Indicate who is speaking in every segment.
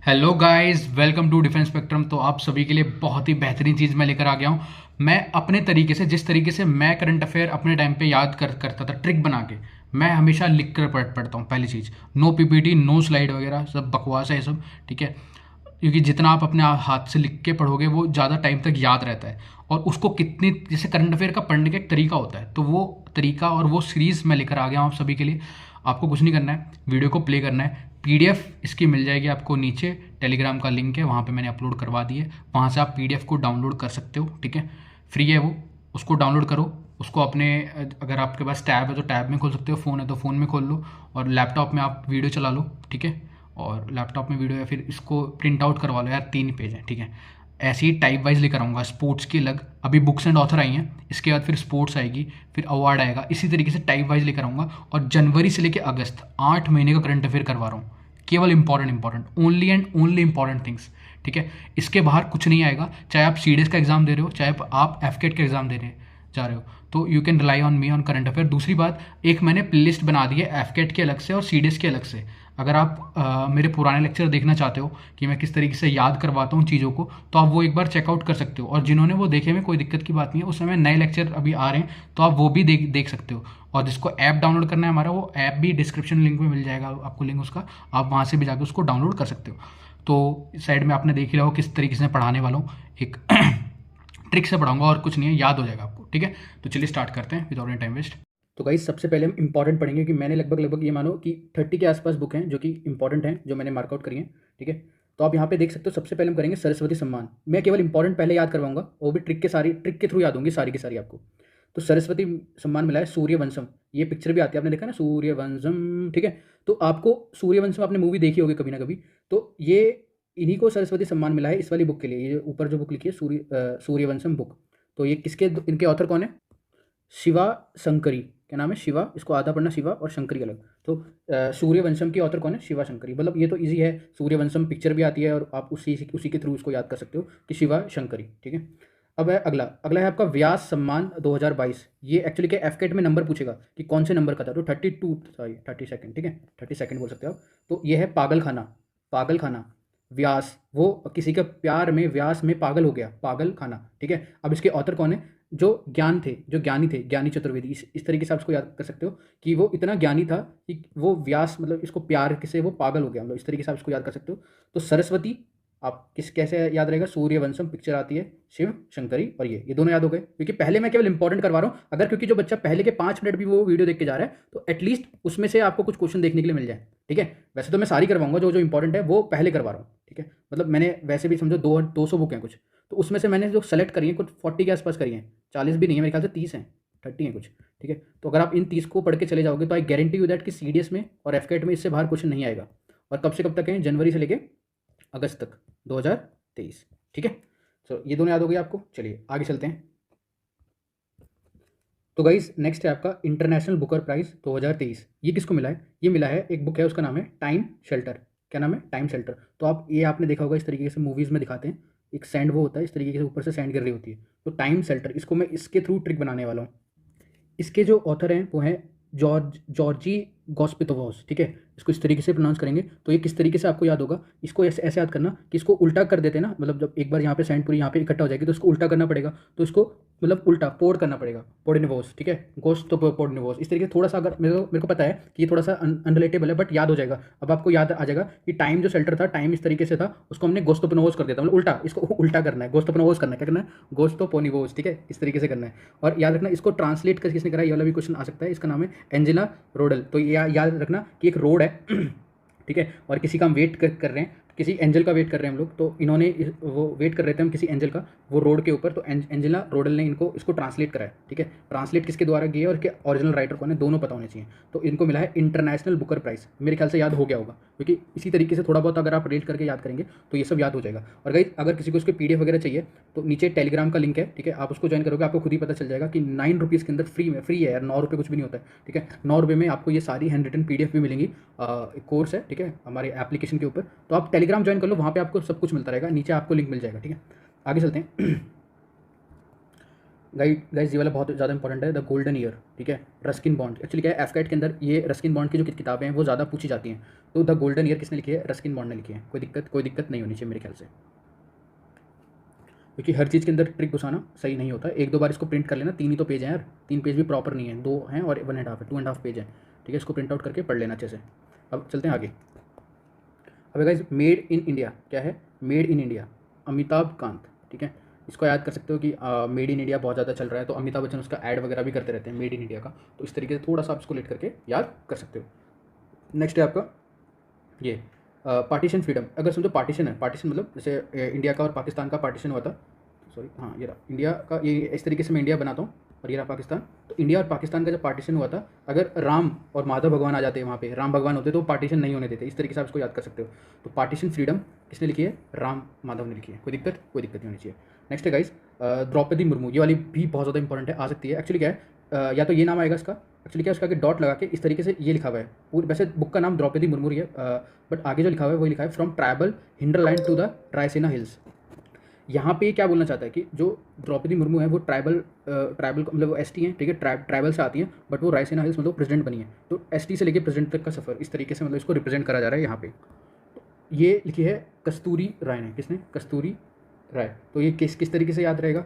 Speaker 1: Hello guys, welcome to defence spectrum. तो आप सभी के लिए बहुत ही बेहतरीन चीज़ मैं लेकर आ गया हूँ। मैं अपने तरीके से, जिस तरीके से मैं करंट अफेयर अपने टाइम पे याद करता था, ट्रिक बना के मैं हमेशा लिख कर पढ़ता हूँ। पहली चीज़, नो पीपीटी, नो स्लाइड वगैरह, सब बकवास है ये सब, ठीक है। क्योंकि जितना आप अपने हाथ से लिख के पढ़ोगे वो ज़्यादा टाइम तक याद रहता है। और उसको कितनी, जैसे करंट अफेयर का पढ़ने का एक तरीका होता है, तो वो तरीका और वो सीरीज़ मैं लेकर आ गया हूँ आप सभी के लिए। आपको कुछ नहीं करना है, वीडियो को प्ले करना है। पीडीएफ इसकी मिल जाएगी आपको नीचे, टेलीग्राम का लिंक है, वहाँ पे मैंने अपलोड करवा दी है। वहाँ से आप पीडीएफ को डाउनलोड कर सकते हो, ठीक है। फ्री है वो, उसको डाउनलोड करो। उसको अपने, अगर आपके पास टैब है तो टैब में खोल सकते हो, फ़ोन है तो फ़ोन में खोल लो, और लैपटॉप में आप वीडियो चला लो, ठीक है। और लैपटॉप में वीडियो, या फिर इसको प्रिंट आउट करवा लो यार, 3 पेज है, ठीक है। ऐसे ही टाइप वाइज लेकर आऊँगा, स्पोर्ट्स की अलग, अभी बुक्स एंड ऑथर आई हैं, इसके बाद फिर स्पोर्ट्स आएगी, फिर अवार्ड आएगा, इसी तरीके से टाइप वाइज लेकर आऊँगा। और जनवरी से लेकर अगस्त 8 महीने का करंट अफेयर करवा रहा हूँ, केवल important only and only important things, ठीक है। इसके बाहर कुछ नहीं आएगा, चाहे आप सीडीएस का एग्जाम दे रहे हो, चाहे आप एफकेट का एग्जाम दे रहे जा रहे हो, तो you can rely on me on current affair. दूसरी बात, एक मैंने प्लेलिस्ट बना दी है एफकेट के अलग से और सीडीएस के अलग से। अगर आप मेरे पुराने लेक्चर देखना चाहते हो कि मैं किस तरीके से याद करवाता हूँ चीज़ों को, तो आप वो एक बार चेकआउट कर सकते हो। और जिन्होंने वो देखे में कोई दिक्कत की बात नहीं है, उस समय नए लेक्चर अभी आ रहे हैं, तो आप वो भी देख सकते हो। और जिसको ऐप डाउनलोड करना है हमारा, वो ऐप भी डिस्क्रिप्शन लिंक में मिल जाएगा आपको, लिंक उसका, आप वहाँ से भी जाकर उसको डाउनलोड कर सकते हो। तो साइड में आपने देख ही रहा हो किस तरीके से पढ़ाने वाला हूँ, एक ट्रिक से पढ़ाऊंगा और कुछ नहीं है, याद हो जाएगा आपको, ठीक है। तो चलिए स्टार्ट करते हैं विदाउट एनी टाइम वेस्ट। तो गाइस, सबसे पहले हम इंपॉर्टेंट पढ़ेंगे कि मैंने लगभग ये मानो कि 30 के आसपास बुक हैं जो कि इंपॉर्टेंट हैं, जो मैंने मार्कआउट करी हैं, ठीक है। तो आप यहाँ पे देख सकते हो, सबसे पहले हम करेंगे सरस्वती सम्मान। मैं केवल इंपॉर्टेंट पहले याद करवाऊंगा, वो भी ट्रिक के थ्रू याद होंगी सारी की सारी आपको। तो सरस्वती सम्मान मिला है सूर्यवंशम, ये पिक्चर भी आती है, आपने देखा ना सूर्यवंशम, ठीक है। तो आपको सूर्यवंशम, आपने मूवी देखी होगी कभी ना कभी, तो ये इन्हीं को सरस्वती सम्मान मिला है इस वाली बुक के लिए। ये ऊपर जो बुक लिखी है सूर्यवंशम बुक, तो ये किसके, इनके ऑथर कौन है? शिवा शंकरी। क्या नाम है? शिवा, इसको आधा पढ़ना, शिवा और शंकरी अलग। तो सूर्यवंशम की ऑथर कौन है? शिवा शंकरी। मतलब ये तो इजी है, सूर्यवंशम पिक्चर भी आती है और आप उसी उसी के थ्रू इसको याद कर सकते हो कि शिवा शंकरी, ठीक है। अब है अगला, अगला है आपका व्यास सम्मान 2022। ये एक्चुअली क्या, एफकेट में नंबर पूछेगा कि कौन से नंबर का था, तो 32, सॉरी 32, ठीक है, 32 बोल सकते हो आप। तो ये है पागल खाना, पागल खाना। व्यास, वो किसी का प्यार में व्यास में पागल हो गया, पागल खाना, ठीक है। अब इसके ऑथर कौन है? जो ज्ञान थे, जो ज्ञानी थे, ज्ञानी चतुर्वेदी। इस तरीके से आप इसको याद कर सकते हो कि वो इतना ज्ञानी था कि वो व्यास, मतलब इसको प्यार से वो पागल हो गया, मतलब इस तरीके से आप इसको याद कर सकते हो। तो सरस्वती, आप कैसे याद रहेगा? सूर्यवंशम पिक्चर आती है, शिव शंकरी, और ये दोनों याद हो गए, क्योंकि पहले मैं केवल इंपॉर्टेंट करवा रहा हूँ। अगर क्योंकि जो बच्चा पहले के 5 मिनट भी वो वीडियो देख के जा रहा है, तो एटलीस्ट उसमें से आपको कुछ क्वेश्चन देखने के लिए मिल जाए, ठीक है। वैसे तो मैं सारी करवाऊंगा, जो जो इंपॉर्टेंट है वो पहले करवा रहा हूँ, ठीक है। मतलब मैंने वैसे भी समझो 200 बुक हैं कुछ, तो उसमें से मैंने जो सेलेक्ट करी है कुछ 40 के आसपास करी हैं, 40 भी नहीं है मेरे ख्याल से, 30 हैं, 30 हैं कुछ, ठीक है। तो अगर आप इन 30 को पढ़ के चले जाओगे, तो आई गारंटी यू दैट कि सीडीएस में और एफकेट में इससे बाहर क्वेश्चन नहीं आएगा। और कब से कब तक है? जनवरी से लेके अगस्त तक 2023, ठीक है। तो ये दोनों याद हो गए आपको। चलिए आगे चलते हैं। तो गाइस, नेक्स्ट है आपका इंटरनेशनल बुकर प्राइज 2023। ये किसको मिला है? ये मिला है, एक बुक है, उसका नाम है टाइम शेल्टर। क्या नाम है? Time shelter. तो आप ये आपने देखा होगा, इस तरीके से मूवीज़ में दिखाते हैं, एक सैंड वो होता है, इस तरीके से ऊपर से सैंड गिर रही होती है। तो टाइम शेल्टर, इसको मैं इसके थ्रू ट्रिक बनाने वाला हूँ। इसके जो ऑथर हैं वो हैं जॉर्जी गॉस्पिथोवोस, ठीक है। इसको इस तरीके से प्रोनाउंस करेंगे। तो ये किस तरीके से आपको याद होगा? इसको ऐसे ऐसे याद करना कि इसको उल्टा कर देते हैं ना, मतलब जब एक बार यहाँ पे सैंड पूरी यहाँ पे इकट्ठा हो जाएगी, तो इसको उल्टा करना पड़ेगा। तो इसको मतलब उल्टा पोड करना पड़ेगा, पोडिनिवोस, ठीक है। गोस्ट तो पोडिनिवोस, इस तरीके से थोड़ा सा, अगर मेरे को पता है कि ये थोड़ा सा अनरिलेटेबल है, बट याद हो जाएगा। अब आपको याद आ जाएगा कि टाइम जो शेल्टर था, टाइम इस तरीके से था, उसको हमने गोस्तोपोनिवोस कर दिया था, मतलब उल्टा, इसको उल्टा करना है, गोस्तोपोनिवोस करना है। क्या करना है? गोस्तोपोनिवोस, ठीक है, इस तरीके से करना है। और याद रखना, इसको ट्रांसलेट कर किसने करा, ये वाला भी क्वेश्चन आ सकता है। इसका नाम है एंजेला रोडल। तो ये याद रखना कि एक रोड है ठीक है, और किसी का हम वेट कर रहे हैं, किसी एंजल का वेट कर रहे हैं हम लोग। तो इन्होंने वो वेट कर रहे थे हम किसी एंजल का, वो रोड के ऊपर। तो एंजेला रोडल ने इसको ट्रांसलेट करा है, ठीक है। ट्रांसलेट किसके द्वारा किया है और इसके ओरिजिनल राइटर कौन है, दोनों पता होने चाहिए। तो इनको मिला है इंटरनेशनल बुकर प्राइज। मेरे ख्याल से याद हो गया होगा, क्योंकि इसी तरीके से थोड़ा बहुत अगर आप रेट करके याद करेंगे तो ये सब याद हो जाएगा। और गाइस, अगर किसी को उसके पीडीएफ वगैरह चाहिए, तो नीचे टेलीग्राम का लिंक है, ठीक है। आप उसको ज्वाइन करोगे, आपको खुद ही पता चल जाएगा कि 9 रुपीज़ के अंदर फ्री है यार, 9 रुपये कुछ भी नहीं होता है, ठीक है। 9 रुपये में आपको ये सारी हैंड रिटन पीडीएफ भी मिलेंगी। एक कोर्स है, ठीक है, हमारे एप्लीकेशन के ऊपर। तो आप टेलीग्राम ज्वाइन कर लो, वहाँ पे आपको सब कुछ मिलता रहेगा, नीचे आपको लिंक मिल जाएगा, ठीक है। आगे चलते हैं। गाइस ये वाला बहुत ज़्यादा इंपॉर्टेंट है, द गोल्डन ईयर, ठीक है। रस्किन बॉन्ड, एक्चुअली क्या है, एफकैट के अंदर ये रस्किन बॉन्ड की जो किताबें हैं वो ज़्यादा पूछी जाती हैं। तो द गोल्डन ईयर किसने लिखी है? रस्किन बॉन्ड ने लिखी है। कोई दिक्कत नहीं होनी चाहिए मेरे ख्याल से, क्योंकि हर चीज़ के अंदर ट्रिक घुसाना सही नहीं होता। एक दो बार इसको प्रिंट कर लेना, 3 ही तो पेज हैं यार, 3 पेज भी प्रॉपर नहीं है, 2 हैं और 1.5 है, 2.5 पेज है, ठीक है। इसको प्रिंट आउट करके पढ़ लेना अच्छे से। अब चलते हैं आगे। अब गाइस मेड इन इंडिया क्या है? Made in India Amitabh Kant, ठीक है। इसको याद कर सकते हो कि मेड इन इंडिया बहुत ज़्यादा चल रहा है, तो अमिताभ बच्चन उसका ऐड वगैरह भी करते रहते हैं मेड इन इंडिया का, तो इस तरीके से थोड़ा सा आप इसको लेट करके याद कर सकते हो। नेक्स्ट है आपका ये पार्टीशन फ्रीडम। अगर समझो पार्टीशन है, पार्टीशन मतलब जैसे इंडिया का और पाकिस्तान का पार्टीशन हुआ था, सॉरी हाँ ये रहा इंडिया का, ये इस तरीके से मैं इंडिया बनाता हूँ और ये रहा पाकिस्तान। तो इंडिया और पाकिस्तान का जब पार्टीशन हुआ था, अगर राम और माधव भगवान आ जाते हैं वहाँ पे, राम भगवान होते तो पार्टीशन नहीं होने देते। इस तरीके से आप इसको याद कर सकते हो। तो पार्टीशन फ्रीडम किसने लिखी है? राम माधव ने लिखी है। कोई दिक्कत नहीं होनी चाहिए। नेक्स्ट है गाइस द्रौपदी मुर्मू, ये वाली भी बहुत ज़्यादा इंपॉर्टेंट है, आ सकती है। एक्चुअली क्या है, या तो ये नाम आएगा इसका, एक्चुअली क्या है उसका, कि डॉट लगा के इस तरीके से ये लिखा हुआ है पूरी, वैसे बुक का नाम द्रौपदी मुर्मू ही है, बट आगे जो लिखा हुआ है वही लिखा है from tribal hinterland to the Raisina hills. यहाँ पे क्या बोलना चाहता है कि जो द्रौपदी मुर्मू है वो ट्राइबल मतलब वो एसटी हैं, ठीक है, ट्राइबल से आती हैं, बट वो रायसेना हिल्स मतलब प्रेसिडेंट बनी है। तो एसटी से लेके प्रेसिडेंट तक का सफ़र, इस तरीके से मतलब इसको रिप्रेजेंट करा जा रहा है यहाँ पे। ये लिखी है कस्तूरी राय ने। किसने? कस्तूरी राय। तो ये किस तरीके से याद रहेगा?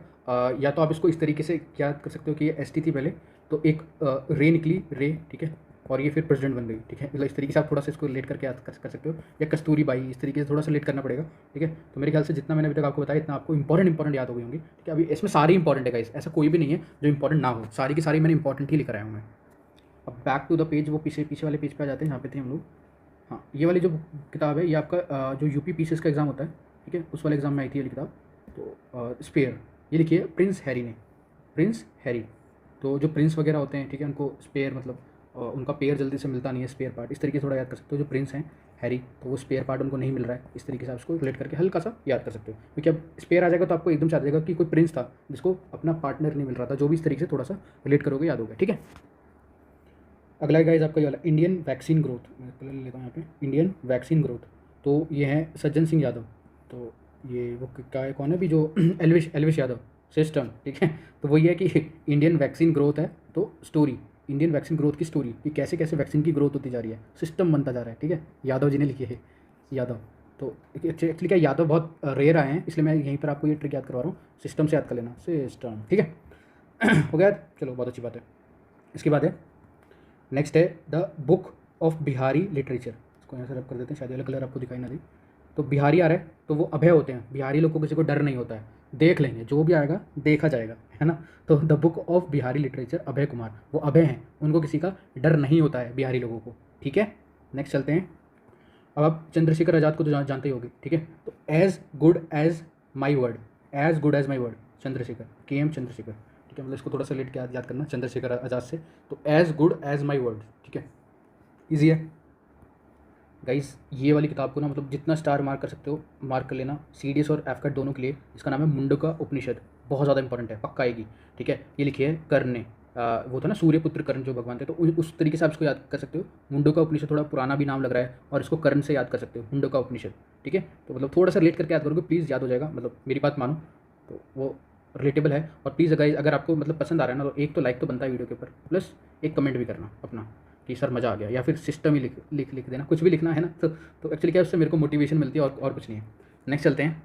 Speaker 1: या तो आप इसको इस तरीके से याद कर सकते हो कि ये एसटी थी पहले, तो एक रे निकली, रे, ठीक है, और ये फिर प्रेसिडेंट बन गई, ठीक है। मतलब इस तरीके से आप थोड़ा सा इसको लेट करके याद कर सकते हो, या कस्तूरी बाई, इस तरीके से थोड़ा सा लेट करना पड़ेगा, ठीक है। तो मेरे ख्याल से जितना मैंने अभी तक आपको बताया इतना आपको इंपॉर्टेंट याद हो गई होंगी, ठीक है। अभी इसमें सारी इंपॉर्टेंट है गाइस, ऐसा कोई भी नहीं है जो इंपॉर्टेंट ना हो, सारी की सारी मैंने इंपॉर्टेंट ही लिख आया हूँ मैं। अब बैक टू द पेज, वो पीछे वाले पेज पे आ जाते हैं, यहाँ पे थे हम लोग। हाँ, ये वाली जो किताब है ये आपका जो यूपी पीसीएस का एग्ज़ाम होता है, ठीक है, उस वाले एग्ज़ाम में आई थी ये किताब। तो स्पेयर, ये लिखिए प्रिंस हैरी ने, प्रिंस हैरी। तो जो प्रिंस वगैरह होते हैं, ठीक है, उनको स्पेयर मतलब उनका पेयर जल्दी से मिलता नहीं है, स्पेयर पार्ट, इस तरीके से थोड़ा याद कर सकते हो। जो प्रिंस हैं हैरी, तो वो स्पेयर पार्ट उनको नहीं मिल रहा है, इस तरीके से आप उसको रिलेट करके हल्का सा याद कर सकते हो। क्योंकि अब स्पेयर आ जाएगा तो आपको एकदम से आ जाएगा कि कोई प्रिंस था जिसको अपना पार्टनर नहीं मिल रहा था, जो भी इस तरीके से थोड़ा सा रिलेट करोगे याद होगा, ठीक है। अगला गाइस आपका ये वाला इंडियन वैक्सीन ग्रोथ, मैं पहले ले लेता हूँ यहाँ पे, इंडियन वैक्सीन ग्रोथ। तो ये है सज्जन सिंह यादव। तो ये वो क्या है, कौन है भी जो एलविश यादव सिस्टम, ठीक है। तो वही है कि इंडियन वैक्सीन ग्रोथ है, तो स्टोरी, इंडियन वैक्सीन ग्रोथ की स्टोरी, कि कैसे कैसे वैक्सीन की ग्रोथ होती जा रही है, सिस्टम बनता जा रहा है, ठीक है। यादव जी ने लिखी है, यादव। तो एक्चुअली क्या, यादव बहुत रेयर आए हैं, इसलिए मैं यहीं पर आपको ये ट्रिक याद करवा रहा हूँ, सिस्टम से याद कर लेना, सिस्टम, ठीक है। हो गया, चलो बहुत अच्छी बात है। इसके बाद है नेक्स्ट है the book of Bihari literature. इसको यहाँ से रब कर देते हैं, शायद वाला कलर आपको दिखाई ना दे। तो बिहारी आ रहा है तो वो अभय होते हैं, बिहारी लोग को किसी को डर नहीं होता है, देख लेंगे जो भी आएगा देखा जाएगा, है ना। तो the book of Bihari literature, Abhay Kumar, वो अभय हैं, उनको किसी का डर नहीं होता है बिहारी लोगों को, ठीक है। नेक्स्ट चलते हैं। अब आप चंद्रशेखर आज़ाद को तो जानते ही होगे, ठीक है। तो as good as my word, as good as my word, Chandrashekhar, KM Chandrashekhar, ठीक है। मतलब इसको थोड़ा सा लेट के याद करना, चंद्रशेखर आज़ाद से। तो as good as my word, ठीक है, ईजी है गाइस। ये वाली किताब को ना मतलब जितना स्टार मार्क कर सकते हो मार्क कर लेना, CDS और एफकट दोनों के लिए। इसका नाम है मुंडका उपनिषद, बहुत ज़्यादा इंपॉर्टेंट है, पक्का आएगी, ठीक है। ये लिखी है कर्ण ने, वो था ना सूर्यपुत्र कर्ण जो भगवान थे, तो उस तरीके से आप इसको याद कर सकते हो। मुंडका उपनिषद थोड़ा पुराना भी नाम लग रहा है, और इसको कर्ण से याद कर सकते हो, मुंडका उपनिषद, ठीक है। तो मतलब थोड़ा सा रिलेट करके याद करोगे, प्लीज़ याद हो जाएगा, मतलब मेरी बात मानो, तो वो रिलेटेबल है। और प्लीज़ गाइस अगर आपको मतलब पसंद आ रहा है ना, तो एक तो लाइक तो बनता है वीडियो के ऊपर, प्लस एक कमेंट भी करना अपना कि सर मज़ा आ गया, या फिर सिस्टम ही लिख देना, कुछ भी लिखना है ना। तो एक्चुअली क्या, उससे मेरे को मोटिवेशन मिलती है, और कुछ नहीं है। नेक्स्ट चलते हैं,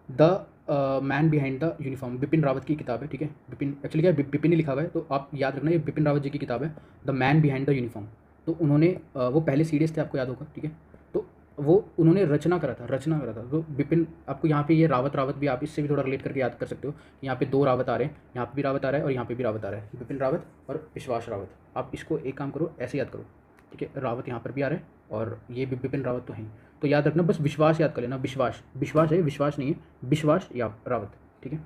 Speaker 1: the man behind the uniform, Bipin Rawat की किताब है, ठीक है। बिपिन, एक्चुअली क्या है, बिपिन ही लिखा हुआ है, तो आप याद रखना ये बिपिन रावत जी की किताब है, the man behind the uniform. तो उन्होंने वो पहले सीरियस थे, आपको याद होगा, ठीक है। तो वो उन्होंने रचना करा था। तो बिपिन, आपको यहाँ पे ये रावत भी आप इससे भी थोड़ा रिलेट करके याद कर सकते हो। यहाँ पे 2 रावत आ रहे हैं, यहाँ पे भी रावत आ रहा है और यहाँ पे भी रावत आ रहा है, बिपिन रावत और विश्वास रावत। आप इसको एक काम करो, ऐसे याद करो, ठीक है। रावत यहाँ पर भी आ रहा है और ये भी बिपिन रावत तो हैं, तो याद रखना, बस विश्वास याद कर लेना, विश्वास है, विश्वास नहीं है, विश्वास या रावत, ठीक है।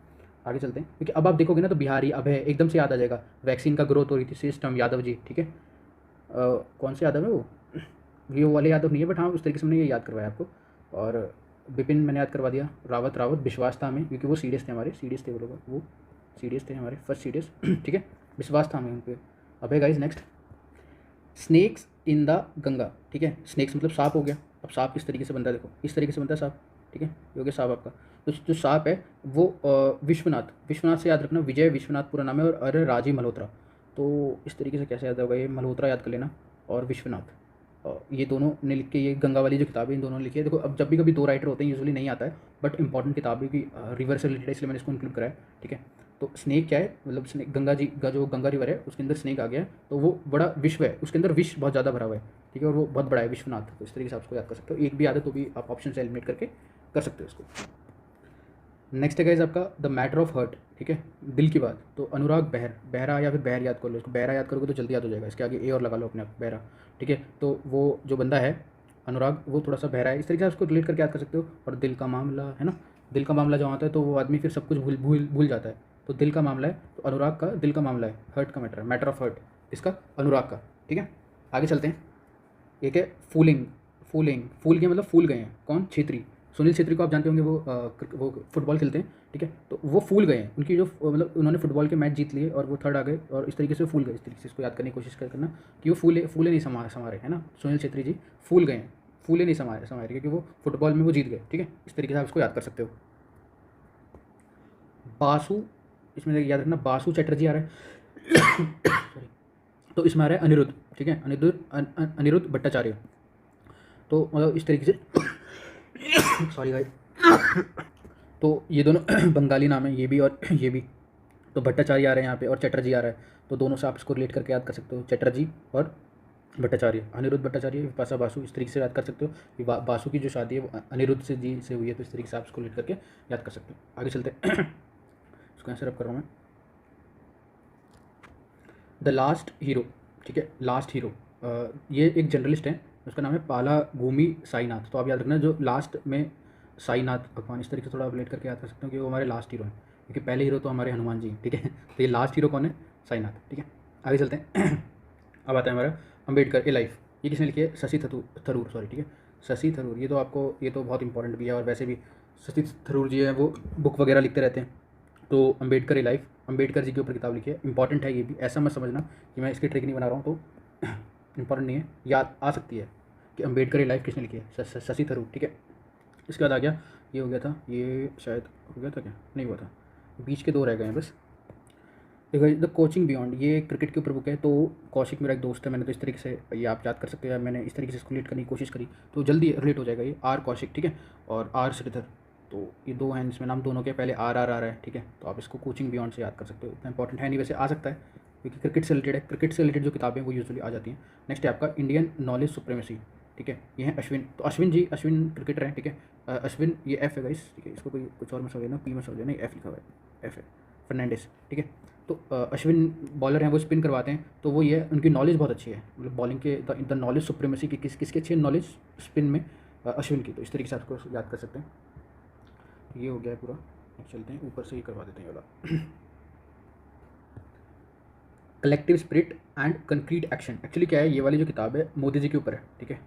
Speaker 1: आगे चलते हैं, क्योंकि अब आप देखोगे ना तो बिहारी अभय एकदम से याद आ जाएगा। वैक्सीन का ग्रोथ हो रही थी, सिस्टम यादव जी, ठीक है। कौन से यादव है वो, ये वाले यादव नहीं है, बट हाँ उस तरीके से मैंने ये याद करवाया आपको। और बिपिन मैंने याद करवा दिया, रावत, विश्वास था हमें, क्योंकि वो सीडीएस थे हमारे, सीडीएस थे वो सीडीएस थे हमारे, फर्स्ट सीडीएस, ठीक है। विश्वास था हमें उन पर। Abhay guys next, snakes in the Ganga, ठीक है। स्नेक्स मतलब सांप हो गया। अब सांप किस तरीके से बनता है, देखो इस तरीके से बनता है सांप,
Speaker 2: ठीक है, ये हो गया सांप आपका। तो जो सांप है वो विश्वनाथ, विश्वनाथ से याद रखना, विजय विश्वनाथ पूरा नाम है, और अरे राजीव मल्होत्रा। तो इस तरीके से कैसे याद होगा, ये मल्होत्रा याद कर लेना और विश्वनाथ। ये दोनों ने लिख के, ये गंगा वाली जो किताब है इन दोनों ने लिखी है। देखो अब जब भी कभी दो राइटर होते हैं यूजुअली नहीं आता है, बट इंपॉर्टेंट किताब है कि रिवर से रिलेटेड है, इसलिए मैंने इसको इंक्लूड करा है। ठीक है, तो स्नेक क्या है, मतलब स्नेक गंगा जी का जो गंगा रिवर है उसके अंदर स्नेक आ गया है, तो वो बड़ा विश्व है, उसके अंदर विश्व बहुत ज़्यादा भरा हुआ है। ठीक है, और वो बहुत बड़ा है विश्वनाथ। तो इस तरीके से आप उसको याद कर सकते हो, एक भी याद है तो भी आप ऑप्शन से एलिमिनेट करके कर सकते हो इसको। नेक्स्ट है गाइस आपका द मैटर ऑफ हर्ट। ठीक है, दिल की बात। तो अनुराग बहर, बहरा या फिर बहर याद कर लो इसको, बहरा याद करोगे तो जल्दी याद हो जाएगा, इसके आगे ए और लगा लो अपने आप, बहरा। ठीक है, तो वो जो बंदा है अनुराग वो थोड़ा सा बहरा है, इस तरीके से उसको रिलेट करके याद कर सकते हो। और दिल का मामला है ना, दिल का मामला जहाँ आता है तो वो आदमी फिर सब कुछ भूल भूल भूल जाता है। तो दिल का मामला है, तो अनुराग का दिल का मामला है, हर्ट का मैटर, मैटर ऑफ हर्ट इसका अनुराग का। ठीक है, आगे चलते हैं। एक है फूलिंग, फूलिंग, फूल गए मतलब फूल गए हैं, कौन, छेत्री। सुनील छेत्री को आप जानते होंगे, वो फुटबॉल खेलते हैं। ठीक है, तो वो फूल गए हैं, उनकी जो मतलब उन्होंने फुटबॉल के मैच जीत लिए और वो थर्ड आ गए, और इस तरीके से फूल गए। इस तरीके से इसको याद करने की कोशिश करना कि वो फूले फूले नहीं समारे है ना, सुनील छेत्री जी फूल गए हैं, फूले नहीं समारे समारे, क्योंकि वो फुटबॉल में वो जीत गए। ठीक है, इस तरीके से आप इसको याद कर सकते हो। बासु, इसमें याद रखना बासु चैटर्जी आ रहा है सॉरी, तो इसमें आ रहा है अनिरुद्ध। ठीक है, अनिरुद्ध भट्टाचार्य। तो मतलब इस तरीके से सॉरी भाई, तो ये दोनों बंगाली नाम है, ये भी और ये भी। तो भट्टाचार्य आ रहे हैं यहाँ पे और चटर्जी आ रहा है, तो दोनों से आप इसको रिलेट करके याद कर सकते हो, चटर्जी और भट्टाचार्य, अनिरुद्ध भट्टाचार्य विपाशा बासु, इस तरीके से याद कर सकते हो कि बासु की जो शादी है वो अनिरुद्ध से जी से हुई है, तो इस तरीके से आप इसको रिलेट करके याद कर सकते हो। आगे चलते हैं इसको आंसर अप कर रहा हूँ मैं। The last hero. ठीक है, लास्ट हीरो, ये एक जर्नलिस्ट है, उसका नाम है पाला भूमि साईनाथ। तो आप याद रखना जो लास्ट में साईनाथ भगवान, इस तरीके से थोड़ा रिलेट करके याद कर सकते हो कि वो हमारे लास्ट हीरो हैं, क्योंकि पहले हीरो तो हमारे हनुमान जी। ठीक है, तो ये लास्ट हीरो कौन है, साईनाथ। ठीक है, आगे चलते हैं अब आता है हमारा अम्बेडकर ए लाइफ। ये किसने लिखी है, शशि थरूर सॉरी। ठीक है, शशि थरूर, ये तो आपको, ये तो बहुत इंपॉर्टेंट भी है, और वैसे भी शशि थरूर जी हैं वो बुक वगैरह लिखते रहते हैं। तो अम्बेडकर ए लाइफ, अम्बेडकर जी के ऊपर किताब लिखी है, इंपॉर्टेंट है ये भी, ऐसा मत समझना कि मैं इसकी ट्रिक नहीं बना रहा हूँ, तो इंपॉर्टेंट नहीं है, याद आ सकती है कि अम्बेडकर ए लाइफ किसने लिखी है, शशि थरूर। ठीक है, इसके बाद आ गया, ये हो गया था, ये शायद हो गया था क्या, नहीं हुआ था, बीच के दो रह गए हैं बस। देखो द कोचिंग बियॉन्ड, ये क्रिकेट के ऊपर बुक है, तो कौशिक मेरा एक दोस्त है, मैंने तो इस तरीके से, ये आप याद कर सकते हो, मैंने इस तरीके से इसको रिलेट करने की कोशिश करी तो जल्दी रिलेट हो जाएगा। ये आर कौशिक, ठीक है, और आर श्रीधर, तो ये दो हैं इसमें नाम, दोनों के पहले आर आर आ रहा है। ठीक है, तो आप इसको कोचिंग बियॉन्ड से याद कर सकते हो, इतना इंपॉर्टेंट है नहीं, वैसे आ सकता है क्योंकि क्रिकेट से रिलेटेड है, क्रिकेट से रिलेटेड जो किताबें वो यूजुअली आ जाती हैं। नेक्स्ट है आपका इंडियन नॉलेज सुप्रीमेसी। ठीक है, ये है अश्विन, तो अश्विन जी, अश्विन क्रिकेटर हैं। ठीक है, अश्विन, ये एफ है गाइस। ठीक है, इसको कोई कुछ और मत समझ लेना, पी मत समझ लेना, एफ लिखा हुआ है, एफ है, फर्नांडिस। ठीक है, तो अश्विन बॉलर हैं, वो स्पिन करवाते हैं, तो वो ये उनकी नॉलेज बहुत अच्छी है, मतलब बॉलिंग के द नॉलेज सुप्रीमेसी की, किसकी अच्छी नॉलेज स्पिन में, अश्विन की। तो इस तरीके से आपको याद कर सकते हैं। ये हो गया है पूरा, चलते हैं ऊपर से ही करवा देते हैं वाला collective spirit and concrete action. Actually क्या है, ये वाली जो किताब है मोदी जी के ऊपर है। ठीक है,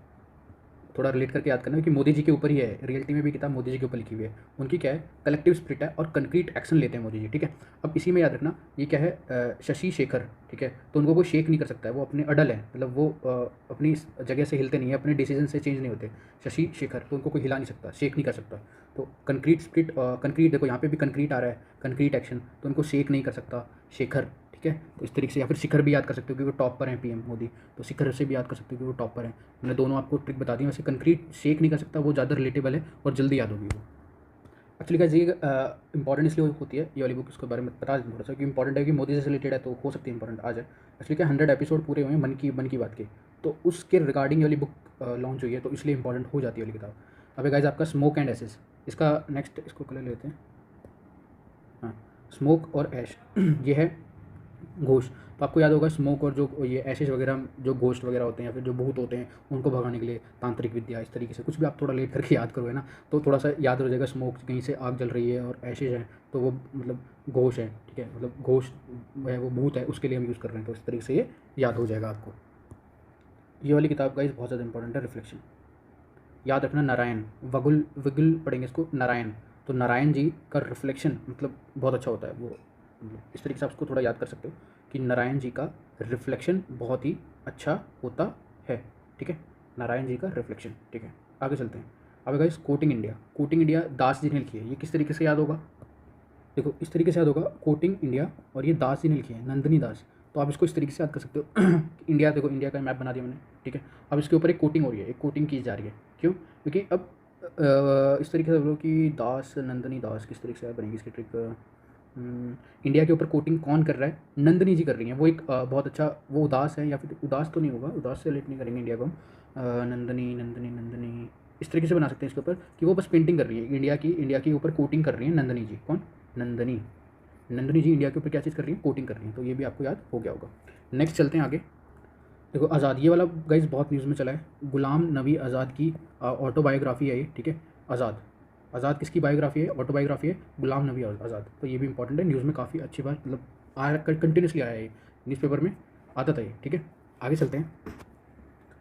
Speaker 2: थोड़ा रिलेट करके याद करना कि मोदी जी के ऊपर ही है, रियलिटी में भी किताब मोदी जी के ऊपर लिखी हुई है। उनकी क्या है, कलेक्टिव स्पिरिट है और कंक्रीट एक्शन लेते हैं मोदी जी। ठीक है, अब इसी में याद रखना ये क्या है, शशि शेखर। ठीक है, तो उनको कोई शेक नहीं कर सकता है, वो अपने अडल है, मतलब वो अपनी जगह से हिलते नहीं है, अपने डिसीजन से चेंज नहीं होते। शशि शेखर, तो उनको कोई हिला नहीं सकता, शेक नहीं कर सकता। तो कंक्रीट स्पिरिट, कंक्रीट, देखो यहाँ पे भी कंक्रीट आ रहा है, कंक्रीट एक्शन, तो उनको शेक नहीं कर सकता शेखर। ठीक है, तो इस तरीके से, या फिर शिखर भी याद कर सकते हो क्योंकि वो टॉप पर हैं पीएम मोदी, तो शिखर से भी याद कर सकते हो कि वो टॉप पर हैं। मैंने दोनों आपको ट्रिक बता दी, वैसे कंक्रीट शेक नहीं कर सकता, वो ज़्यादा रिलेटेबल है और जल्दी याद होगी वो। एक्चुअली क्या ये इंपॉर्टेंट इसलिए होती है ये वाली बुक, इसके बारे में बता दें थोड़ा सा कि इंपॉर्टेंट है कि मोदी से रिलेटेड है, तो हो सकती है इंपॉर्टेंट आ जाए। एक्चुअली क्या 100 एपिसोड पूरे हुए हैं मन की बात के, तो उसके रिगार्डिंग ये वाली बुक लॉन्च हुई है, तो इसलिए इंपॉर्टेंट हो जाती है वाली किताब। अब गाइस आपका स्मोक एंड एसेस, इसका नेक्स्ट इसको कलर लेते हैं, हाँ, स्मोक और ऐश ये है घोष। तो आपको याद होगा स्मोक और जो ये एशेज वगैरह, जो घोस्ट वगैरह होते हैं या फिर जो भूत होते हैं, उनको भगाने के लिए तांत्रिक विद्या, इस तरीके से कुछ भी आप थोड़ा लेट करके याद करोगे ना, तो थोड़ा सा याद हो जाएगा। स्मोक कहीं से आग जल रही है और एशेज है, तो वो मतलब घोष है। ठीक है, मतलब घोष है, वो भूत है, उसके लिए हम यूज़ कर रहे हैं, तो इस तरीके से ये याद हो जाएगा आपको। ये वाली किताब का बहुत ज़्यादा इंपॉर्टेंट है, रिफ्लेक्शन। याद रखना नारायण, वगुल विगुल पढ़ेंगे इसको, नारायण, तो नारायण जी का रिफ्लेक्शन मतलब बहुत अच्छा होता है वो, मतलब इस तरीके से आप उसको थोड़ा याद कर सकते हो कि नारायण जी का रिफ्लेक्शन बहुत ही अच्छा होता है। ठीक है, नारायण जी का रिफ्लेक्शन। ठीक है, आगे चलते हैं। अब guys coating India Das ji ने लिखी है, ये किस तरीके से याद होगा? देखो इस तरीके से याद होगा, कोटिंग इंडिया और ये दास जी ने लिखी है, नंदिनी दास। तो आप इसको इस तरीके से याद कर सकते हो। इंडिया, देखो इंडिया का मैप बना दिया मैंने, ठीक है। अब इसके ऊपर एक कोटिंग हो रही है, एक कोटिंग की जा रही है, क्यों? क्योंकि अब इस तरीके से बोलो कि दास, नंदिनी दास, किस तरीके से बनेगी इसकी ट्रिक? इंडिया के ऊपर कोटिंग कौन कर रहा है? नंदिनी जी कर रही हैं। वो एक बहुत अच्छा, वो उदास है, या फिर उदास तो नहीं होगा, उदास से रिलेट नहीं करेंगे इंडिया को हम। नंदिनी नंदिनी नंदिनी इस तरीके से बना सकते हैं इसके ऊपर कि वो बस पेंटिंग कर रही है, इंडिया के ऊपर कोटिंग कर रही है नंदिनी जी। कौन? नंदिनी। नंदिनी जी इंडिया के ऊपर क्या चीज़ कर रही है? कोटिंग कर रही है। तो ये भी आपको याद हो गया होगा। नेक्स्ट चलते हैं आगे। देखो आज़ाद, ये वाला गाइस बहुत न्यूज़ में चला है। गुलाम नबी आज़ाद की ऑटोबायोग्राफी है ये, ठीक है। आज़ाद, आज़ाद किसकी बायोग्राफी है? ऑटोबायोग्राफी है गुलाम नबी आज़ाद। तो ये भी इंपॉर्टेंट है, न्यूज़ में काफ़ी अच्छी बात, मतलब कंटिन्यूसली आया है ये, न्यूज़पेपर में आता था ये, ठीक है। आगे चलते हैं।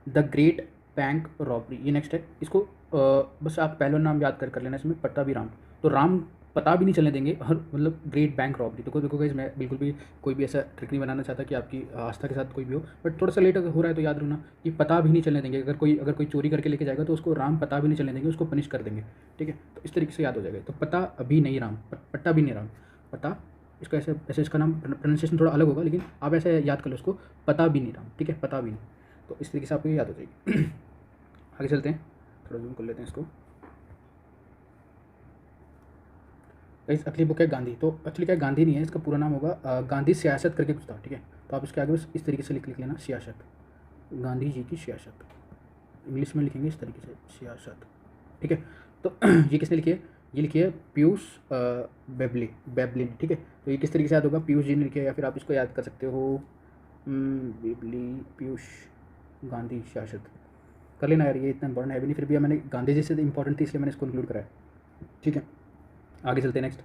Speaker 2: द ग्रेट बैंक रॉबरी, ये नेक्स्ट है। इसको बस आप पहला नाम याद कर लेना, इसमें पट्टा भी राम। तो राम पता भी नहीं चलने देंगे, और मतलब ग्रेट बैंक रॉबरी। तो देखो गाइस, मैं बिल्कुल भी कोई भी ऐसा ट्रिक नहीं बनाना चाहता कि आपकी आस्था के साथ कोई भी हो, बट थोड़ा सा लेट हो रहा है तो याद रखना कि पता भी नहीं चलने देंगे। अगर कोई चोरी करके लेके जाएगा तो उसको राम पता भी नहीं चलने देंगे, उसको पनिश कर देंगे, ठीक है। तो इस तरीके से याद हो जाएगा। तो पता अभी नहीं राम, पट्टा भी नहीं राम, पता, इसका ऐसे ऐसे इसका नाम प्रोनाउंसिएशन थोड़ा अलग होगा, लेकिन आप ऐसे याद कर लो इसको, पता भी नहीं राम, ठीक है, पता भी नहीं। तो इस तरीके से आपको ये याद हो जाएगी। आगे चलते हैं, थोड़ा जूम कर लेते हैं इसको। गाइस अगली बुक है गांधी। तो एक्चुअली क्या है, गांधी नहीं है, इसका पूरा नाम होगा गांधी सियासत करके कुछ था, ठीक है। तो आप इसके आगे बस इस तरीके से लिख लेना, सियासत, गांधी जी की सियासत। इंग्लिश में लिखेंगे इस तरीके से, सियासत, ठीक है। तो ये किसने लिखी है? ये लिखी है पीयूष बेबलिन, ठीक है। तो ये किस तरीके से याद होगा? पीयूष जी ने लिखी है, या फिर आप इसको याद कर सकते हो बेबली, पीयूष, गांधी सियासत कर लेना यार, ये इतना इंपॉर्टेंट है भी नहीं, फिर भी मैंने गांधी जी से इंपॉर्टेंट थी इसलिए मैंने इसको इंक्लूड कराया, ठीक है। आगे चलते हैं नेक्स्ट।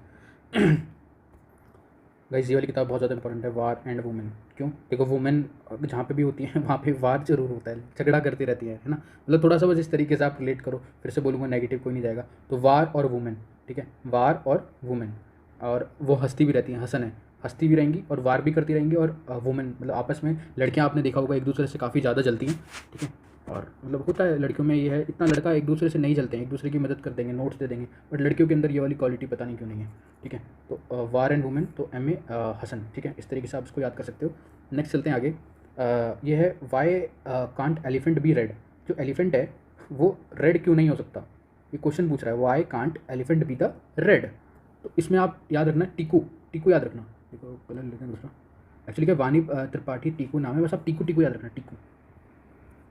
Speaker 2: गाइस ये वाली किताब बहुत ज़्यादा इंपॉर्टेंट है, वार एंड वुमेन। क्यों? देखो वुमेन जहाँ पे भी होती हैं वहाँ पे वार जरूर होता है, झगड़ा करती रहती है ना। मतलब थोड़ा सा बस इस तरीके से आप रिलेट करो, फिर से बोलूँगा नेगेटिव कोई नहीं जाएगा। तो वार और वुमेन, ठीक है, वार और वुमेन। और वो हंसती भी रहती हैं, हसन है, हंसती भी रहेंगी और वार भी करती रहेंगी। और वुमेन मतलब आपस में, लड़कियाँ आपने देखा होगा एक दूसरे से काफ़ी ज़्यादा जलती हैं, ठीक है। और मतलब होता है लड़कियों में ये है, इतना लड़का एक दूसरे से नहीं जलते हैं, एक दूसरे की मदद कर देंगे, नोट्स दे देंगे, बट लड़कियों के अंदर ये वाली क्वालिटी पता नहीं क्यों नहीं है, ठीक है। तो वार एंड वुमेन, तो एम ए हसन, ठीक है। इस तरीके से आप इसको याद कर सकते हो। नेक्स्ट चलते हैं आगे। ये है why can't elephant be red. जो एलिफेंट है वो रेड क्यों नहीं हो सकता? ये क्वेश्चन पूछ रहा है, why can't elephant be the red. तो इसमें आप याद रखना टीकू, टीकू याद रखना। देखो कलर लेते हैं दूसरा, एक्चुअली क्या वानी त्रिपाठी टीकू नाम है, बस आप टीकू टीकू याद रखना, टीकू,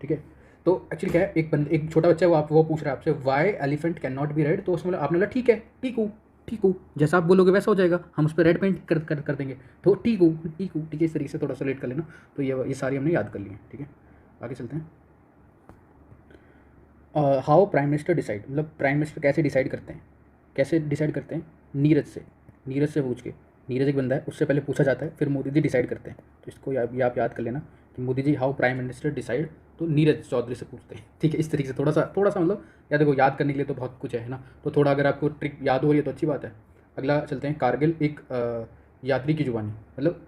Speaker 2: ठीक है। तो एक्चुअली क्या है, एक छोटा बच्चा है, वो पूछ रहा है आपसे why elephant can not be red. तो उसमें आपने बोला ठीक है, टीकू, ठीकू, जैसा आप बोलोगे वैसा हो जाएगा, हम उस पर रेड पेंट कर देंगे। तो टीकू टीकू, ठीक है। इस तरीके से थोड़ा सा लेट कर लेना। तो ये सारी हमने याद कर ली है, ठीक है। आगे चलते हैं। हाउ प्राइम मिनिस्टर डिसाइड, मतलब प्राइम मिनिस्टर कैसे डिसाइड करते हैं? कैसे डिसाइड करते हैं? नीरज से पूछ के। नीरज एक बंदा है, उससे पहले पूछा जाता है, फिर मोदी जी डिसाइड करते हैं। तो इसको ये आप याद कर लेना कि Modi ji how prime minister decide, तो नीरज चौधरी से पूछते हैं, ठीक है। इस तरीके से थोड़ा सा मतलब याद, देखो याद करने के लिए तो बहुत कुछ है ना। तो थोड़ा अगर आपको ट्रिक याद हो रही है तो अच्छी बात है। अगला चलते हैं, कारगिल एक यात्री की जुबानी, मतलब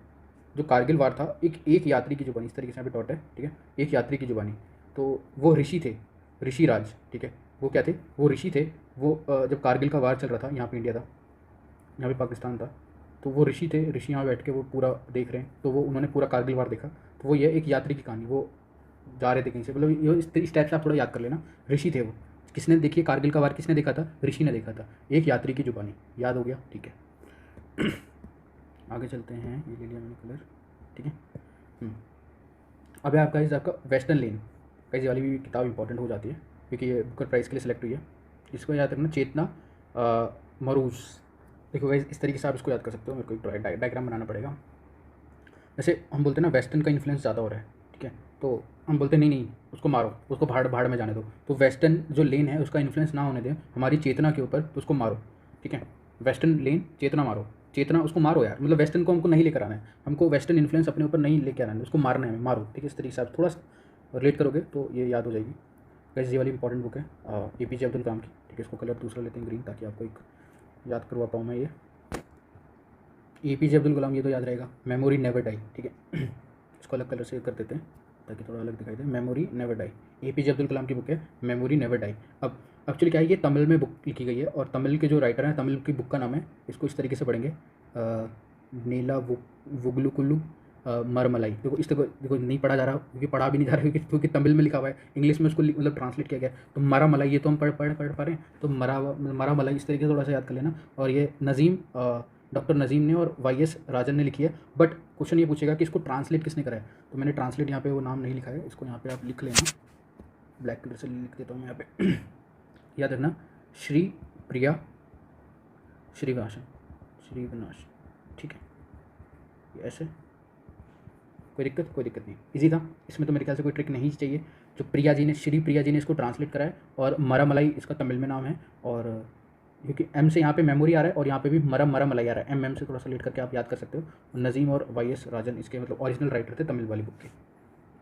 Speaker 2: जो कारगिल वार था एक यात्री की जुबानी, इस तरीके से यहाँ पे डॉट है, ठीक है, एक यात्री की जुबानी। तो वो ऋषि थे, ऋषिराज, ठीक है। वो क्या थे? वो ऋषि थे। वो जब कारगिल का वार चल रहा था, यहाँ पे इंडिया था, यहाँ पे पाकिस्तान था, तो वो ऋषि थे। ऋषि यहाँ बैठ के वो पूरा देख रहे हैं, तो वो उन्होंने पूरा कारगिल वार देखा। तो वो ये एक यात्री की कहानी, वो जा रहे थे कहीं से, मतलब ये इस टाइप से आप थोड़ा याद कर लेना। ऋषि थे वो, किसने देखिए कारगिल का वार किसने देखा था? ऋषि ने देखा था। एक यात्री की जुबानी, याद हो गया, ठीक है। आगे चलते हैं, ये ले लिया मैंने कलर, ठीक है। अब है आपका वेस्टर्न लेन। गाइस ये वाली भी किताब इंपॉर्टेंट हो जाती है क्योंकि ये बुकर प्राइज़ के लिए सिलेक्ट हुई है। इसको याद रखना, चेतना मरूज। देखो गाइस इस तरीके से आप इसको याद कर सकते हो। मेरे को एक डायग्राम बनाना पड़ेगा। जैसे हम बोलते हैं ना, वेस्टर्न का इन्फ्लुएंस ज़्यादा हो रहा है, ठीक है। तो हम बोलते हैं नहीं उसको मारो, उसको भाड़ में जाने दो। तो वेस्टर्न जो लेन है उसका इन्फ्लुएंस ना होने दें हमारी चेतना के ऊपर, तो उसको मारो, ठीक है। वेस्टर्न लेन, चेतना मारो, चेतना उसको मारो यार, मतलब वेस्टर्न को हमको नहीं लेकर आना है, हमको वेस्टर्न इन्फ्लुएंस अपने ऊपर नहीं लेकर आना है, उसको मारना है, मारो, ठीक है। इस तरीके से आप थोड़ा सा रिलेट करोगे तो ये याद हो जाएगी। वैसे ये वाली इंपॉर्टेंट बुक है APJ अब्दुल कलाम की, ठीक है। इसको कलर दूसरा लेते हैं, ग्रीन, ताकि आपको एक याद करवा पाऊँ मैं। ये APJ अब्दुल कलाम, ये तो याद रहेगा, मेमोरी नेवर डाई, ठीक है। इसको अलग कलर से कर देते हैं ताकि थोड़ा अलग दिखाई दे। Memory never die, APJ Abdul Kalam की बुक है, मेमोरी नेवर डाई। अब एक्चुअली क्या है, ये तमिल में बुक लिखी गई है और तमिल के जो राइटर हैं, तमिल की बुक का नाम है, इसको इस तरीके से पढ़ेंगे, नीला वुगलुकुल्लू मरमलाई। देखो इस देखो देखो नहीं पढ़ा जा रहा, क्योंकि पढ़ा भी नहीं जा रहा, क्योंकि तमिल में लिखा हुआ है, इंग्लिश में उसको मतलब ट्रांसलेट किया गया है। तो मरा मलाई ये तो हम पढ़ पा रहे हैं, तो मरा मलाई इस तरीके से थोड़ा सा याद कर लेना। और ये नज़ीम डॉक्टर नज़ीम ने और वाई.एस. राजन ने लिखी है। बट क्वेश्चन ये पूछेगा कि इसको ट्रांसलेट किसने करा है, तो मैंने ट्रांसलेट यहाँ पे वो नाम नहीं लिखा है, इसको यहाँ पे आप लिख लेना, ब्लैक कलर से लिख देता हूँ मैं यहाँ पे। याद रखना, श्री प्रिया श्रीवासन, श्रीवनाश, ठीक है, ये ऐसे। कोई दिक्कत नहीं, इजी था, इसमें तो मेरे ख्याल से कोई ट्रिक नहीं चाहिए। जो प्रिया जी ने, श्री प्रिया जी ने इसको ट्रांसलेट करा है, और मरामलाई इसका तमिल में नाम है। और क्योंकि एम से यहाँ पे मेमोरी आ रहा है और यहाँ पे भी मरामलाई आ रहा है, एम से थोड़ा सा लेट करके आप याद कर सकते हो। नज़ीम और वाई.एस. राजन इसके मतलब ओरिजिनल राइटर थे तमिल वाली बुक के।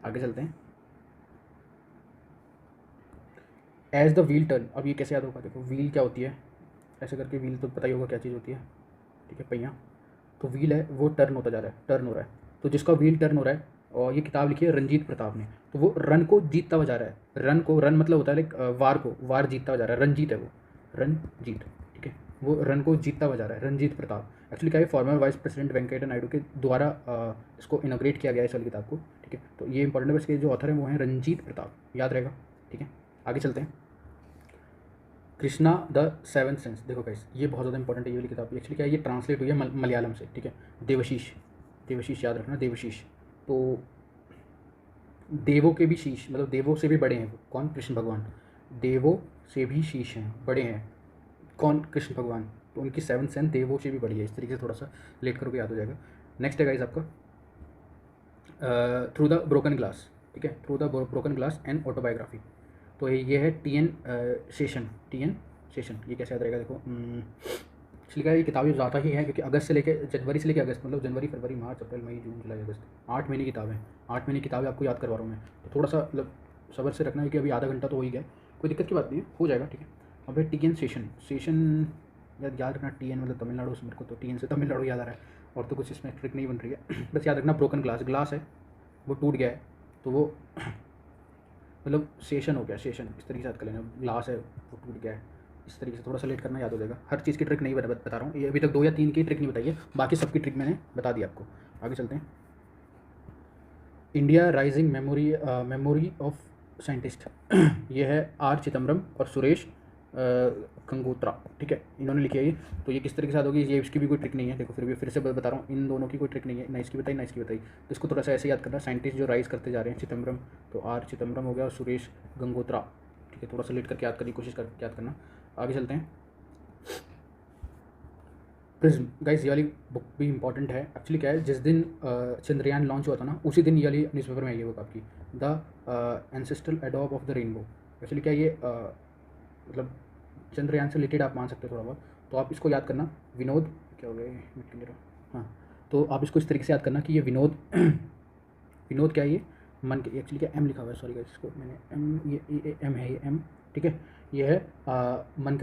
Speaker 2: आगे चलते हैं। एज द व्हील टर्न, अब ये कैसे याद होगा, देखो व्हील क्या होती है, ऐसे करके व्हील तो पता ही होगा क्या चीज़ होती है, ठीक है, पहिया। तो व्हील है वो टर्न होता जा रहा है, टर्न हो रहा है, तो जिसका व्हील टर्न हो रहा है, और ये किताब लिखी है रंजीत प्रताप ने, तो वो रन को जीतता हुआ जा रहा है। रन मतलब होता है लाइक वार जीतता हुआ जा रहा है, रंजीत है वो, रंजीत, ठीक है, वो रन को जीतता हुआ जा रहा है, रंजीत प्रताप। एक्चुअली क्या है, farmer vice president Venkaiah Naidu के द्वारा इसको इनोग्रेट किया गया है इस वाली किताब को, ठीक है। तो ये इंपॉर्टेंट है, इसके जो ऑथर है वो हैं रंजीत प्रताप, याद रहेगा, ठीक है। आगे चलते हैं। कृष्णा द सेवन सेंस, देखो गाइस ये बहुत ज़्यादा इंपॉर्टेंट है ये वाली किताब। एक्चुअली क्या है, ये ट्रांसलेट हुई है मलयालम से, ठीक है। देवशीष याद रखना, देवशीष। तो देवों के भी शीश, मतलब देवों से भी बड़े हैं वो, कौन, कृष्ण भगवान। देवों से भी शीश हैं, बड़े हैं, कौन, कृष्ण भगवान। तो उनकी सेवन सेंस देवों से भी बड़ी है, इस तरीके से थोड़ा सा लेट करोगे याद हो जाएगा। नेक्स्ट है गाइस आपका थ्रू द ब्रोकन ग्लास, ठीक है, through the broken glass and autobiography. तो ये है टी.एन. शेषन। ये कैसे याद रहेगा, देखो इसलिए ये किताब ज़्यादा ही है, क्योंकि अगस्त से लेकर जनवरी से लेकर अगस्त, मतलब जनवरी फरवरी मार्च अप्रैल मई जून जुलाई अगस्त, 8 महीने की किताब है। 8 महीने की किताब आपको याद करवा रहा हूँ मैं, तो थोड़ा सा मतलब सब्र से रखना है, कि अभी आधा घंटा तो हो ही गया, कोई दिक्कत की बात नहीं है, हो जाएगा, ठीक है। अब है टी.एन. सेशन याद रखना, टी.एन. मतलब तमिलनाडु से, मेरे को तो टी.एन. से तमिलनाडु याद आ रहा है, और तो कुछ इसमें ट्रिक नहीं बन रही है। बस याद रखना, ब्रोकन ग्लास है, वो टूट गया है, तो वो मतलब सेशन हो गया, सेशन इस तरीके से याद कर लेना, ग्लास है वो टूट गया है, इस तरीके से थोड़ा सा लेट करना, याद हो जाएगा। हर चीज़ की ट्रिक नहीं बता रहा हूँ, ये अभी तक 2 या 3 की ट्रिक नहीं बताई है, बाकी सबकी ट्रिक मैंने बता दी आपको। आगे चलते हैं। India rising memory of scientist, ये है आर चिदम्बरम और सुरेश गंगोत्रा, ठीक है, इन्होंने लिखी है ये। तो ये किस तरीके से याद होगी, ये इसकी भी कोई ट्रिक नहीं है, देखो फिर से बता रहा हूँ, इन दोनों की कोई ट्रिक नहीं है, ना इसकी बताई ना इसकी बताई। तो इसको थोड़ा सा ऐसे याद करना, साइंटिस्ट जो राइज करते जा रहे हैं, चिदम्बरम, तो आर चिदम्बरम हो गया, और सुरेश गंगोत्रा, ठीक है, थोड़ा सा लेट करके याद करने की कोशिश कर याद करना। आगे चलते हैं। प्रिज्म, गाइस ये वाली बुक भी इंपॉर्टेंट है। एक्चुअली क्या है, जिस दिन चंद्रयान लॉन्च हुआ था ना, उसी दिन ये वाली न्यूज़पेपर में आई है बुक आपकी, the ancestral Adobe of the rainbow. Actually क्या ये मतलब चंद्रयान से रिलेटेड आप मान सकते हो थोड़ा बहुत, तो आप इसको याद करना। विनोद क्या हो गया, हाँ, तो आप इसको इस तरीके से याद करना कि ये विनोद विनोद क्या है, ये मन के, एक्चुअली क्या एम लिखा हुआ है, सॉरी गाइस, इसको मैंने एम, ये एम है, ये एम, ठीक है, ये है मन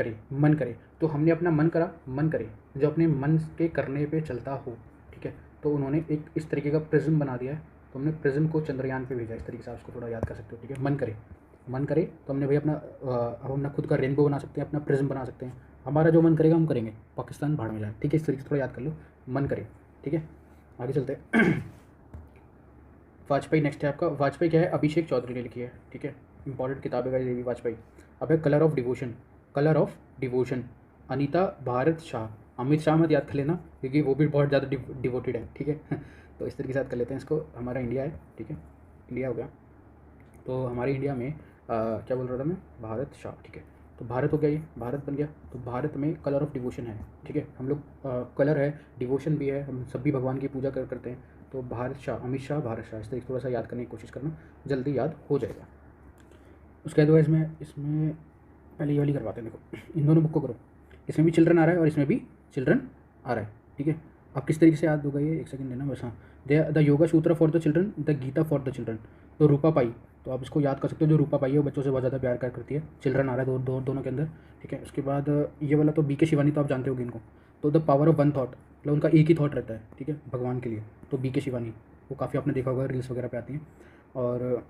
Speaker 2: करे। तो हमने अपना मन करे, जो अपने मन के करने पे चलता हो, ठीक है, तो उन्होंने एक इस तरीके का प्रिज्म बना दिया है, तो हमने प्रिज्म को चंद्रयान पे भेजा, इस तरीके से आप उसको थोड़ा याद कर सकते हो, ठीक है। मन करे तो हमने भाई अपना अब अपना खुद का रेनबो बना सकते हैं, अपना प्रिज्म बना सकते हैं, हमारा जो मन करेगा हम करेंगे, पाकिस्तान भाड़ में जाए, ठीक है, इस तरीके से थोड़ा याद कर लो, मन करे, ठीक है। आगे चलते हैं। वाजपेयी नेक्स्ट है आपका। वाजपेयी क्या है, अभिषेक चौधरी ने लिखी है, ठीक है, इंपॉर्टेंट किताब है ये भी वाजपेयी। अब है colour of devotion, Anita Bharat Shah. Amit Shah मत याद कर लेना, क्योंकि वो भी बहुत ज़्यादा डिवोटेड है, ठीक है। तो इस तरीके से याद कर लेते हैं इसको। हमारा इंडिया है, ठीक है, इंडिया हो गया, तो हमारे इंडिया में क्या बोल रहा था मैं, भारत शाह, ठीक है, तो भारत हो गया, ये भारत बन गया। तो भारत में कलर ऑफ डिवोशन है, ठीक है, हम लोग कलर है, डिवोशन भी है, हम सभी भगवान की पूजा करते हैं। तो भारत शाह, अमित शाह, भारत शाह, इस तरीके थोड़ा सा याद करने की कोशिश करना, जल्दी याद हो जाएगा। उसके बाद इसमें पहले ये वाली करवाते हैं, देखो इन दोनों बुक को करो, इसमें भी चिल्ड्रन आ रहा है और इसमें भी चिल्ड्रन आ रहा है, ठीक है। अब किस तरीके से याद होगा ये, एक सेकंड देना बस। हाँ, the yoga sutra for the children, the Gita for the children. तो रूपा पाई, तो आप इसको याद कर सकते हो, जो रूपा पाई है वो बच्चों से बहुत ज़्यादा प्यार करती है, चिल्ड्रन आ रहा है दोनों के अंदर, ठीक है। उसके बाद ये वाला तो बी.के. शिवानी, तो आप जानते होंगे इनको, तो the power of one thought, मतलब उनका एक ही थॉट रहता है, ठीक है, भगवान के लिए। तो बी.के. शिवानी, वो काफ़ी आपने देखा होगा, रील्स वगैरह पे आती हैं। और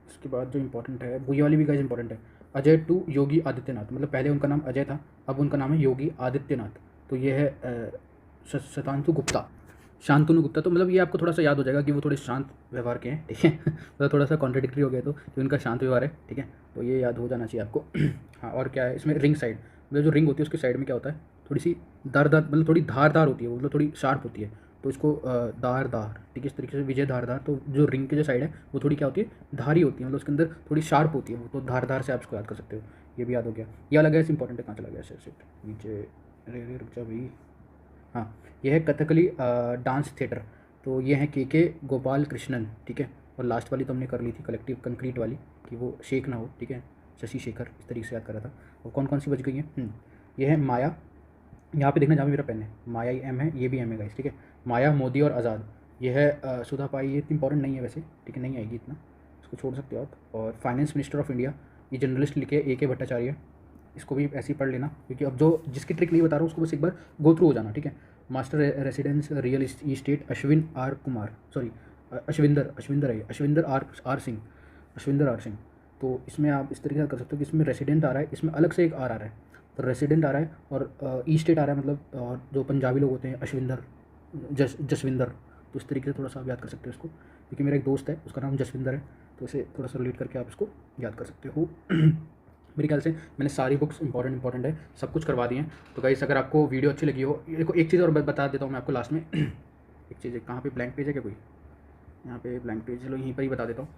Speaker 2: उसके बाद जो इंपॉर्टेंट है वो ये वाली भी गाइस इंपॉर्टेंट है, अजय टू योगी आदित्यनाथ, मतलब पहले उनका नाम अजय था, अब उनका नाम है योगी आदित्यनाथ। तो ये है शतांशु गुप्ता, शांतनु गुप्ता। तो मतलब ये आपको थोड़ा सा याद हो जाएगा कि वो थोड़े शांत व्यवहार के हैं, ठीक है। मतलब थोड़ा सा कॉन्ट्रडिक्टरी हो गया तो कि उनका शांत व्यवहार है, ठीक है। तो ये याद हो जाना चाहिए आपको। हाँ, और क्या है इसमें रिंग साइड, मतलब जो रिंग होती है उसके साइड में क्या होता है, थोड़ी सी धारदार, मतलब थोड़ी धारदार होती है, मतलब थोड़ी शार्प होती है, तो इसको धारदार, ठीक है, इस तरीके से विजय धारदार। तो जो रिंग की जो साइड है वो थोड़ी क्या होती है, धारी होती है, मतलब उसके अंदर थोड़ी शार्प होती है वो, तो धारदार से आप इसको याद कर सकते हो। ये भी याद हो गया, ये अलग है, इंपॉर्टेंट है, कहाँ चला गया ऐसे नीचे, अरे रुक जा भाई। हाँ, ये है कथकली डांस थिएटर। तो ये है के गोपाल कृष्णन, ठीक है। और लास्ट वाली तो हमने कर ली थी कलेक्टिव कंक्रीट वाली, कि वो शेख ना हो, ठीक है, शशि शेखर, इस तरीके से याद करा था। और कौन कौन सी बच गई है, ये है माया, यहाँ पे देखना जहाँ पे मेरा पेन है, माया ही एम है, ये भी एम है गाइस, ठीक है। माया, मोदी और आज़ाद, ये है सुधा पाई, ये इतनी इंपॉर्टेंट नहीं है वैसे, ठीक है, नहीं आएगी इतना, इसको छोड़ सकते हो आप। और फाइनेंस मिनिस्टर ऑफ इंडिया, ये जर्नलिस्ट लिखे AK भट्टाचार्य, इसको भी ऐसे ही पढ़ लेना, क्योंकि अब जो जिसकी ट्रिक नहीं बता रहा हूँ उसको बस एक बार गो थ्रू हो जाना, ठीक है। Master residence real estate, Ashwin R Kumar, sorry Ashwinder R Singh, Ashwinder R Singh. तो इसमें आप इस तरीके से कर सकते हो कि इसमें रेसिडेंट आ रहा है, इसमें अलग से एक आर आ रहा है, तो रेसिडेंट आ रहा है, और ई स्टेट आ रहा है, मतलब और जो पंजाबी लोग होते हैं अश्विंदर, जसविंदर। तो इस तरीके से थोड़ा सा आप याद कर सकते हो इसको, क्योंकि मेरा एक दोस्त है उसका नाम जसविंदर है, तो इसे थोड़ा सा रिलेट करके आप इसको याद कर सकते हो। मेरे ख्याल से मैंने सारी बुक्स इंपॉर्टेंट है, सब कुछ करवा दी हैं। तो गाइस अगर आपको वीडियो अच्छी लगी हो, देखो एक चीज़ और बता देता हूँ मैं आपको लास्ट में। एक चीज़ है, कहाँ पे ब्लैंक पेज है क्या कोई, यहाँ पे ब्लैंक पेज, चलो यहीं पर ही बता देता हूँ।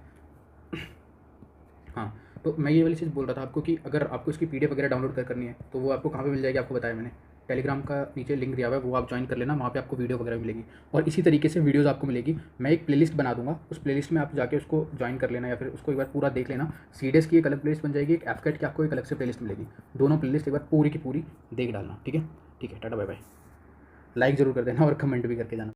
Speaker 2: हाँ, तो मैं ये वाली चीज़ बोल रहा था आपको कि अगर आपको इसकी PDF वगैरह डाउनलोड करनी है तो वो आपको कहाँ पे मिल जाएगी, आपको बताया मैंने, टेलीग्राम का नीचे लिंक दिया हुआ है, वो आप ज्वाइन कर लेना, वहाँ पे आपको वीडियो वगैरह मिलेगी। और इसी तरीके से वीडियोज़ आपको मिलेगी, मैं एक प्लेलिस्ट बना दूंगा, उस प्लेलिस्ट में आप जाके उसको ज्वाइन कर लेना, या फिर उसको एक बार पूरा देख लेना। सीडेस की एक अलग प्लेलिस्ट बन जाएगी, एक एफकेट की आपको एक अलग से प्लेलिस्ट मिलेगी, दोनों प्लेलिस्ट एक बार पूरी की पूरी देख डालना, ठीक है। ठीक है, टाटा बाय बाय। लाइक ज़रूर कर देना और कमेंट भी करके जाना।